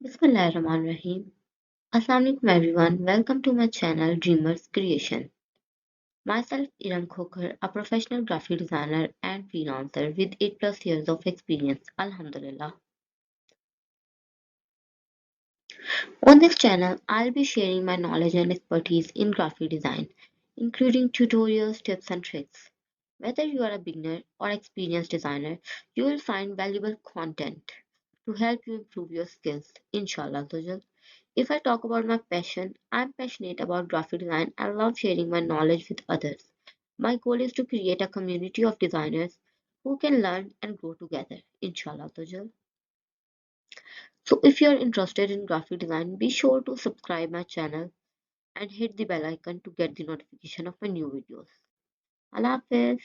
Bismillahirrahmanirrahim. Assalamu alaikum everyone. Welcome to my channel Dreamers Creation. Myself Iram Khokar, a professional graphic designer and freelancer with 8 plus years of experience. Alhamdulillah. On this channel, I'll be sharing my knowledge and expertise in graphic design, including tutorials, tips, and tricks. Whether you are a beginner or experienced designer, you will find valuable content to help you improve your skills, inshallah. If I talk about my passion, I'm passionate about graphic design and love sharing my knowledge with others. My goal is to create a community of designers who can learn and grow together, inshallah. So if you're interested in graphic design, be sure to subscribe my channel and hit the bell icon to get the notification of my new videos. Allah Hafiz.